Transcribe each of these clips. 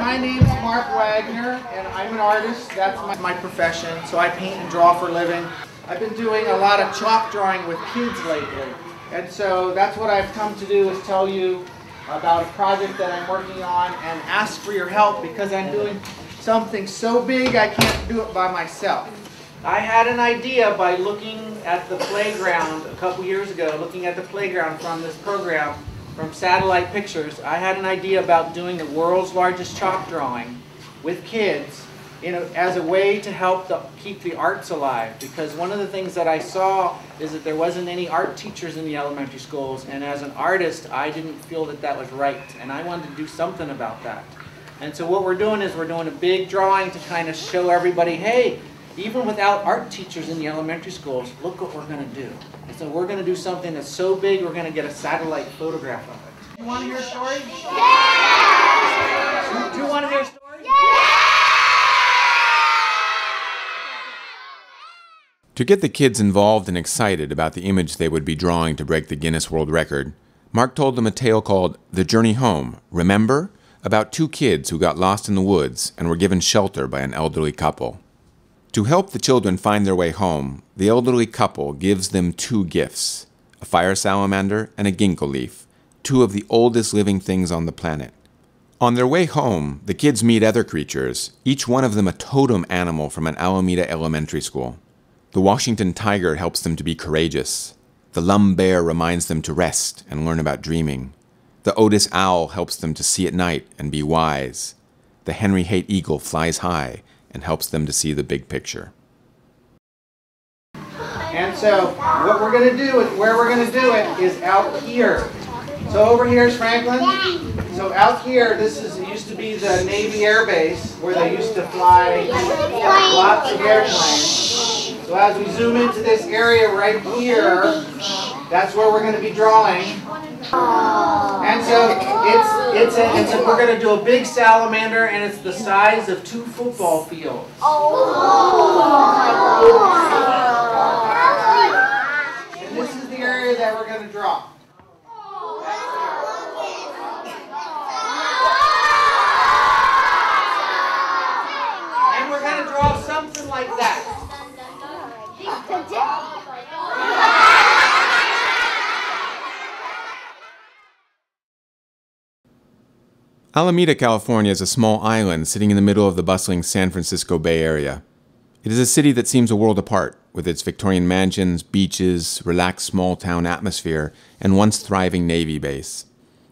My name's Mark Wagner, and I'm an artist. That's my profession. So I paint and draw for a living. I've been doing a lot of chalk drawing with kids lately. And so that's what I've come to do, is tell you about a project that I'm working on and ask for your help, because I'm doing something so big I can't do it by myself. I had an idea by looking at the playground a couple years ago, looking at the playground from this program, from satellite pictures. I had an idea about doing the world's largest chalk drawing with kids, as a way to help keep the arts alive. Because one of the things that I saw is that there wasn't any art teachers in the elementary schools, and as an artist, I didn't feel that that was right, and I wanted to do something about that. And so what we're doing is we're doing a big drawing to kind of show everybody, hey, even without art teachers in the elementary schools, look what we're going to do. And so we're going to do something that's so big, we're going to get a satellite photograph of it. You want to hear a story? Yeah! Do you want to hear a story? Yeah! To get the kids involved and excited about the image they would be drawing to break the Guinness World Record, Mark told them a tale called The Journey Home, remember? About two kids who got lost in the woods and were given shelter by an elderly couple. To help the children find their way home, the elderly couple gives them two gifts, a fire salamander and a ginkgo leaf, two of the oldest living things on the planet. On their way home, the kids meet other creatures, each one of them a totem animal from an Alameda elementary school. The Washington tiger helps them to be courageous. The Lum bear reminds them to rest and learn about dreaming. The Otis owl helps them to see at night and be wise. The Henry Haight eagle flies high and helps them to see the big picture. And so what we're going to do, where we're going to do it, is out here. So over here is Franklin. So out here, it used to be the Navy Air Base, where they used to fly lots of airplanes. So as we zoom into this area right here, that's where we're going to be drawing. And so we're going to do a big salamander, and it's the size of 2 football fields. And this is the area that we're going to draw. And we're going to draw something like that. Alameda, California is a small island sitting in the middle of the bustling San Francisco Bay Area. It is a city that seems a world apart, with its Victorian mansions, beaches, relaxed small-town atmosphere, and once thriving Navy base.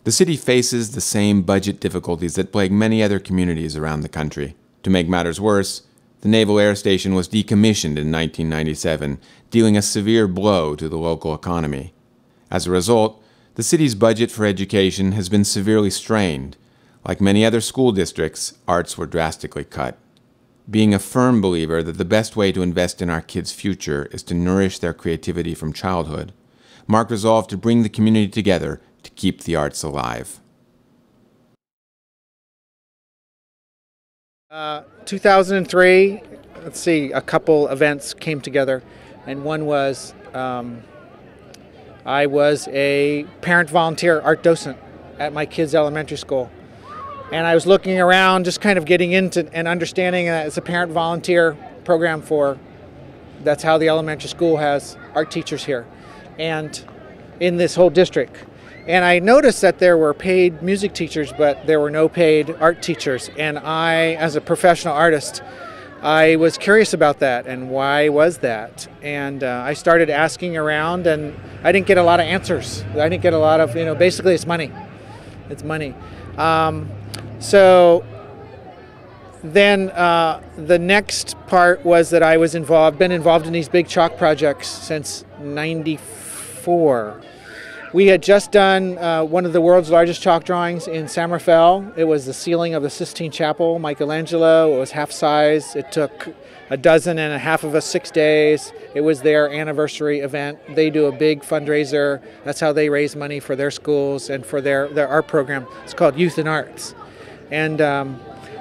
The city faces the same budget difficulties that plague many other communities around the country. To make matters worse, the Naval Air Station was decommissioned in 1997, dealing a severe blow to the local economy. As a result, the city's budget for education has been severely strained. Like many other school districts, arts were drastically cut. Being a firm believer that the best way to invest in our kids' future is to nourish their creativity from childhood, Mark resolved to bring the community together to keep the arts alive. 2003, let's see, a couple events came together, and one was I was a parent volunteer art docent at my kids' elementary school. And I was looking around, just kind of getting into and understanding that it's a parent volunteer program that's how the elementary school has art teachers here and in this whole district. And I noticed that there were paid music teachers, but there were no paid art teachers. And I, as a professional artist, I was curious about that and why was that? And I started asking around, and I didn't get a lot of answers. I didn't get a lot of, basically it's money. It's money. So then the next part was that I was been involved in these big chalk projects since '94. We had just done one of the world's largest chalk drawings in San Rafael. It was the ceiling of the Sistine Chapel, Michelangelo. It was half size. It took a dozen and a half of us 6 days. It was their anniversary event. They do a big fundraiser. That's how they raise money for their schools and for their art program. It's called Youth in Arts. And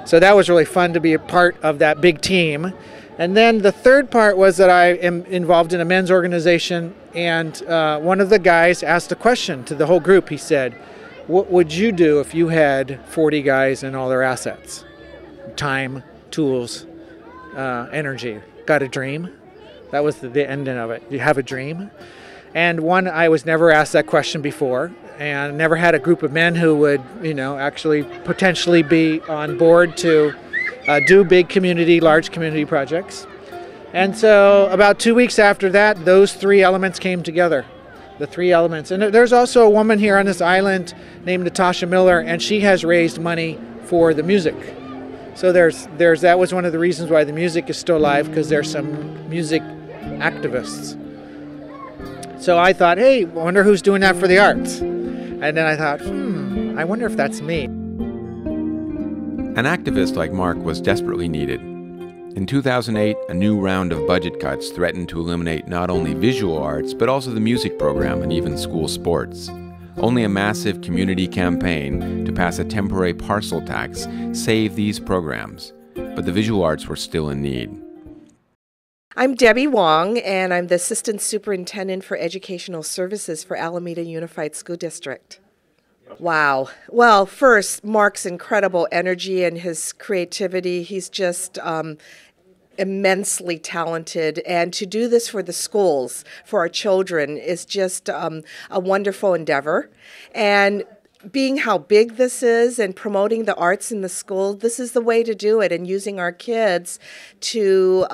so that was really fun to be a part of that big team. And then the third part was that I am involved in a men's organization, and one of the guys asked a question to the whole group. He said, what would you do if you had 40 guys and all their assets? Time, tools, energy. Got a dream? That was the ending of it. You have a dream? And I was never asked that question before, and never had a group of men who would, actually potentially be on board to do large community projects. And so about 2 weeks after that, those three elements came together, the three elements. And there's also a woman here on this island named Natasha Miller, and she has raised money for the music. So that was one of the reasons why the music is still alive, because there's some music activists. So I thought, hey, I wonder who's doing that for the arts. And then I thought, I wonder if that's me. An activist like Mark was desperately needed. In 2008, a new round of budget cuts threatened to eliminate not only visual arts, but also the music program and even school sports. Only a massive community campaign to pass a temporary parcel tax saved these programs, but the visual arts were still in need. I'm Debbie Wong, and I'm the Assistant Superintendent for Educational Services for Alameda Unified School District. Wow. Well, first, Mark's incredible energy and his creativity. He's just immensely talented. And to do this for the schools, for our children, is just a wonderful endeavor. And being how big this is and promoting the arts in the school, this is the way to do it, and using our kids to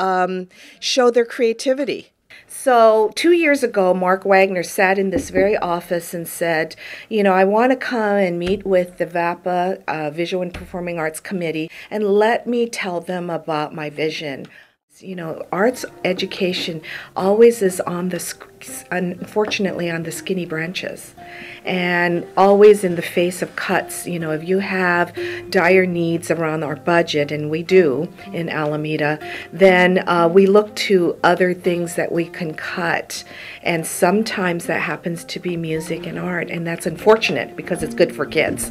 show their creativity. So 2 years ago, Mark Wagner sat in this very office and said, I want to come and meet with the VAPA, Visual and Performing Arts Committee, and let me tell them about my vision. Arts education always is unfortunately on the skinny branches, and always in the face of cuts. If you have dire needs around our budget, and we do in Alameda, then we look to other things that we can cut, and sometimes that happens to be music and art, and that's unfortunate because it's good for kids.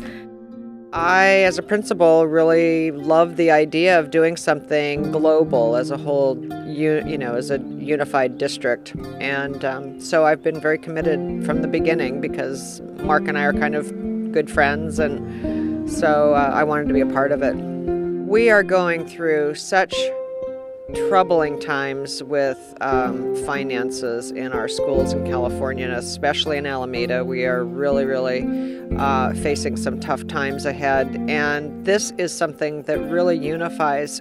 I, as a principal, really love the idea of doing something global as a whole, as a unified district. And so I've been very committed from the beginning, because Mark and I are kind of good friends, and so I wanted to be a part of it. We are going through such troubling times with finances in our schools in California, and especially in Alameda. We are really, really facing some tough times ahead, and this is something that really unifies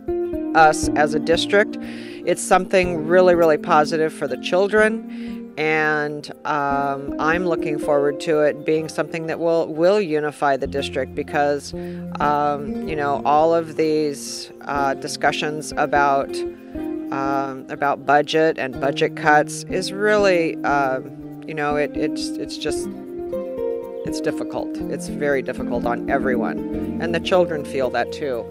us as a district. It's something really, really positive for the children, and I'm looking forward to it being something that will unify the district, because all of these discussions about budget and budget cuts is really it's difficult. It's very difficult on everyone, and the children feel that too.